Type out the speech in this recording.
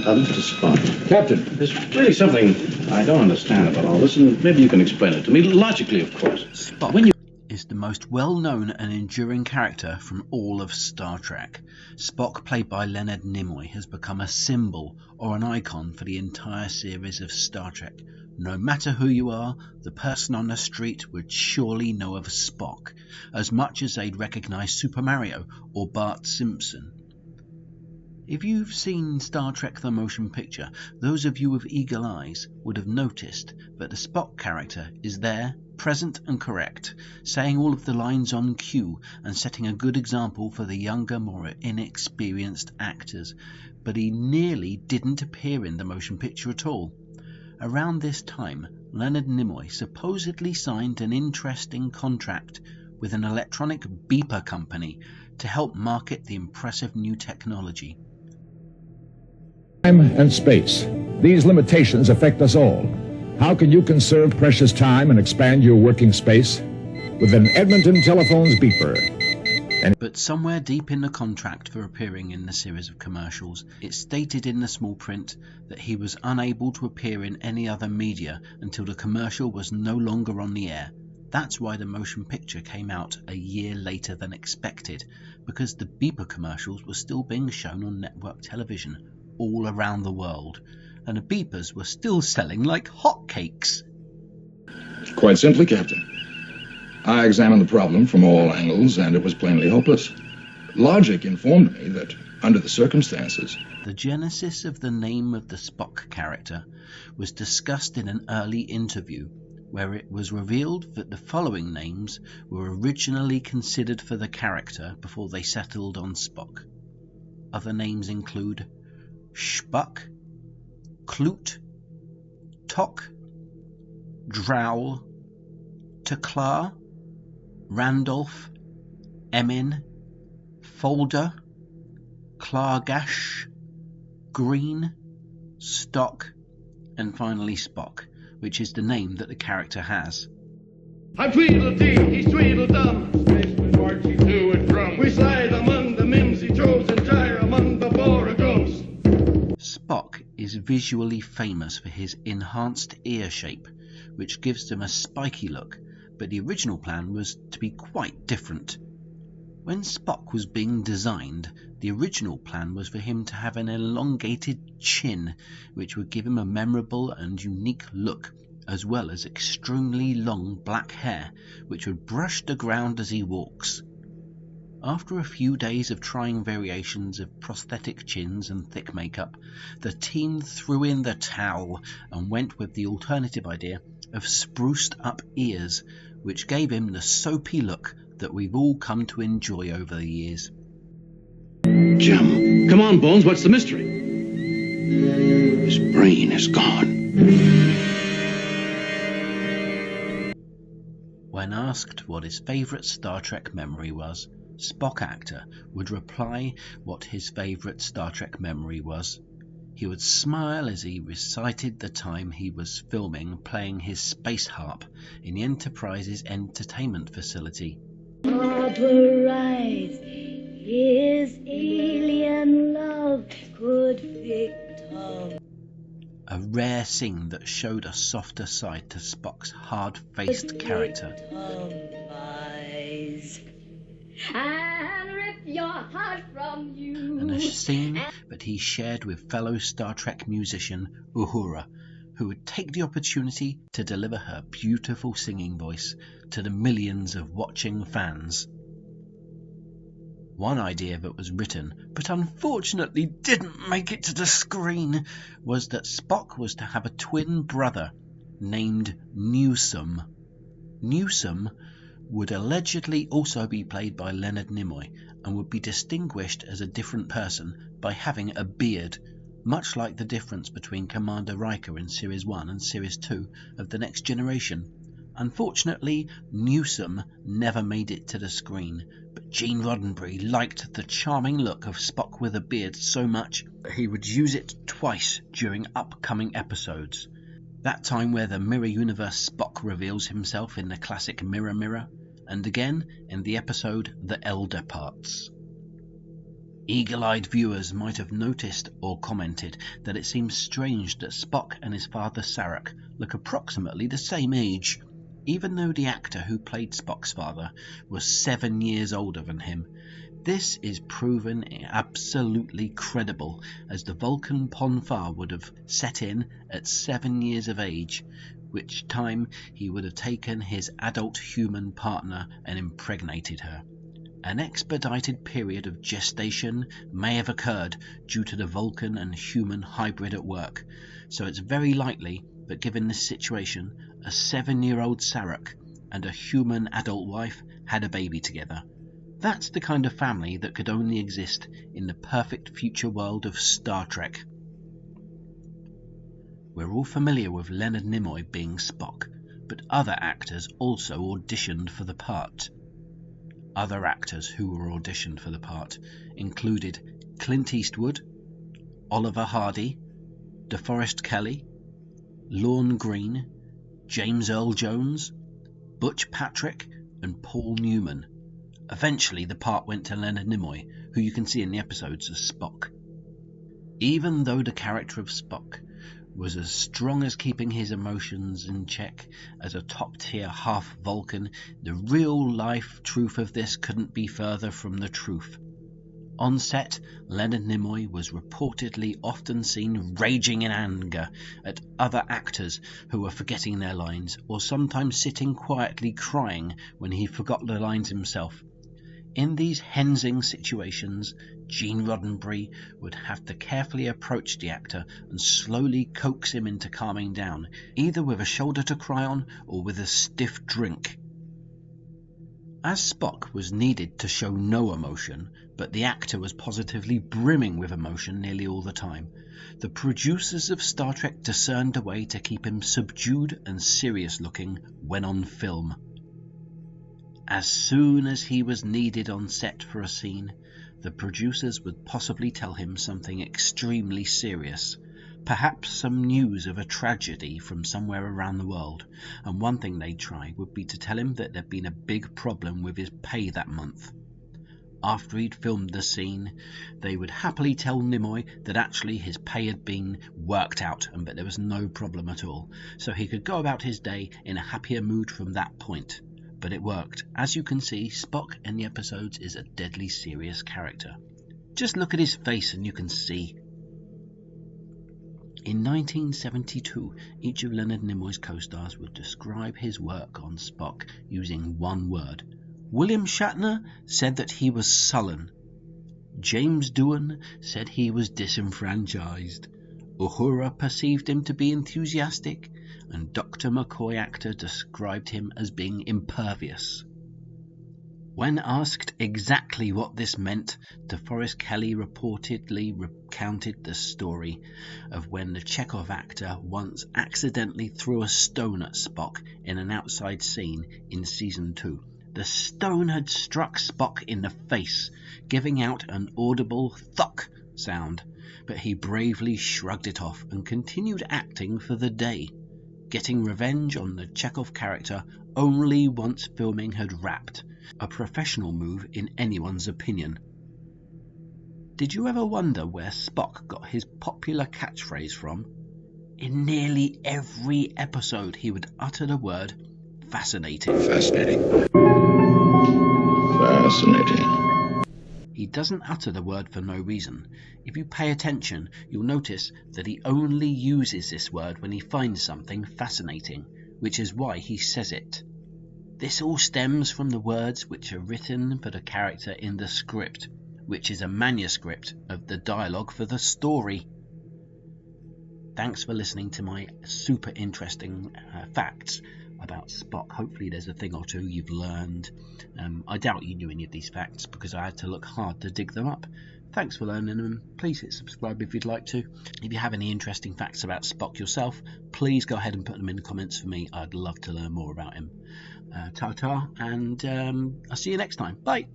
to Spock. Captain, There's really something I don't understand about all this, and maybe you can explain it to me, logically, of course. Spock is the most well-known and enduring character from all of Star Trek. Spock, played by Leonard Nimoy, has become a symbol or an icon for the entire series of Star Trek. No matter who you are, the person on the street would surely know of Spock, as much as they'd recognise Super Mario or Bart Simpson. If you've seen Star Trek the motion picture, those of you with eagle eyes would have noticed that the Spock character is there, present and correct, saying all of the lines on cue and setting a good example for the younger, more inexperienced actors, but he nearly didn't appear in the motion picture at all. Around this time, Leonard Nimoy supposedly signed an interesting contract with an electronic beeper company to help market the impressive new technology. Time and space. These limitations affect us all. How can you conserve precious time and expand your working space? With an Edmonton Telephones beeper. But somewhere deep in the contract for appearing in the series of commercials, it stated in the small print that he was unable to appear in any other media until the commercial was no longer on the air. That's why the motion picture came out a year later than expected, because the beeper commercials were still being shown on network television all around the world, and the beepers were still selling like hotcakes. Quite simply, Captain. I examined the problem from all angles, and it was plainly hopeless. Logic informed me that, under the circumstances... The genesis of the name of the Spock character was discussed in an early interview, where it was revealed that the following names were originally considered for the character before they settled on Spock. Other names include Spuck, Kloot, Tok, Drowl, Tekla, Randolph, Emin, Folder, Klargash, Green, Stock, and finally Spock, which is the name that the character has. I'm Tweedledee, he's Tweedledum. Spaceman marching to and from. We slide among the mimsy trolls and gyre among the Boragos. Spock is visually famous for his enhanced ear shape, which gives them a spiky look, but the original plan was to be quite different. When Spock was being designed, the original plan was for him to have an elongated chin, which would give him a memorable and unique look, as well as extremely long black hair, which would brush the ground as he walks. After a few days of trying variations of prosthetic chins and thick makeup, the team threw in the towel and went with the alternative idea of spruced up ears, which gave him the soapy look that we've all come to enjoy over the years. Jim, come on, Bones, what's the mystery? His brain is gone. When asked what his favourite Star Trek memory was, Spock actor would reply what his favourite Star Trek memory was. He would smile as he recited the time he was filming playing his space harp in the Enterprise's entertainment facility. Vaporize his alien love could victim. A rare scene that showed a softer side to Spock's hard-faced character. And rip your heart from you. And a scene that he shared with fellow Star Trek musician Uhura, who would take the opportunity to deliver her beautiful singing voice to the millions of watching fans. One idea that was written, but unfortunately didn't make it to the screen, was that Spock was to have a twin brother named Newsome. Newsome would allegedly also be played by Leonard Nimoy and would be distinguished as a different person by having a beard, much like the difference between Commander Riker in Series 1 and Series 2 of The Next Generation. Unfortunately, Newsome never made it to the screen, but Gene Roddenberry liked the charming look of Spock with a beard so much that he would use it twice during upcoming episodes. That time where the Mirror Universe Spock reveals himself in the classic Mirror, and again in the episode The Elder Parts. Eagle-eyed viewers might have noticed or commented that it seems strange that Spock and his father Sarek look approximately the same age, even though the actor who played Spock's father was 7 years older than him. This is proven absolutely credible, as the Vulcan Ponfar would have set in at 7 years of age, which time he would have taken his adult human partner and impregnated her. An expedited period of gestation may have occurred due to the Vulcan and human hybrid at work, so it's very likely that given this situation, a 7-year-old Sarek and a human adult wife had a baby together. That's the kind of family that could only exist in the perfect future world of Star Trek. We're all familiar with Leonard Nimoy being Spock, but other actors also auditioned for the part. Other actors who were auditioned for the part included Clint Eastwood, Oliver Hardy, DeForest Kelley, Lorne Greene, James Earl Jones, Butch Patrick, and Paul Newman. Eventually the part went to Leonard Nimoy, who you can see in the episodes as Spock. Even though the character of Spock was as strong as keeping his emotions in check as a top-tier half-Vulcan, the real-life truth of this couldn't be further from the truth. On set, Leonard Nimoy was reportedly often seen raging in anger at other actors who were forgetting their lines, or sometimes sitting quietly crying when he forgot the lines himself. In these hensing situations, Gene Roddenberry would have to carefully approach the actor and slowly coax him into calming down, either with a shoulder to cry on or with a stiff drink. As Spock was needed to show no emotion, but the actor was positively brimming with emotion nearly all the time, the producers of Star Trek discerned a way to keep him subdued and serious looking when on film. As soon as he was needed on set for a scene, the producers would possibly tell him something extremely serious, perhaps some news of a tragedy from somewhere around the world, and one thing they'd try would be to tell him that there'd been a big problem with his pay that month. After he'd filmed the scene, they would happily tell Nimoy that actually his pay had been worked out and that there was no problem at all, so he could go about his day in a happier mood from that point. But it worked. As you can see, Spock in the episodes is a deadly serious character. Just look at his face and you can see. In 1972, each of Leonard Nimoy's co-stars would describe his work on Spock using one word. William Shatner said that he was sullen. James Doohan said he was disenfranchised. Uhura perceived him to be enthusiastic, and Dr. McCoy actor described him as being impervious. When asked exactly what this meant, DeForest Kelley reportedly recounted the story of when the Chekhov actor once accidentally threw a stone at Spock in an outside scene in Season 2. The stone had struck Spock in the face, giving out an audible thunk sound, but he bravely shrugged it off and continued acting for the day, getting revenge on the Chekhov character only once filming had wrapped, a professional move in anyone's opinion. Did you ever wonder where Spock got his popular catchphrase from? In nearly every episode he would utter the word fascinating. Fascinating. Fascinating. He doesn't utter the word for no reason. If you pay attention, you'll notice that he only uses this word when he finds something fascinating, which is why he says it. This all stems from the words which are written for the character in the script, which is a manuscript of the dialogue for the story. Thanks for listening to my super interesting facts about Spock. Hopefully there's a thing or two you've learned. I doubt you knew any of these facts because I had to look hard to dig them up. Thanks for learning them. Please hit subscribe if you'd like to. If you have any interesting facts about Spock yourself, please go ahead and put them in the comments for me. I'd love to learn more about him. Ta-ta, and I'll see you next time. Bye.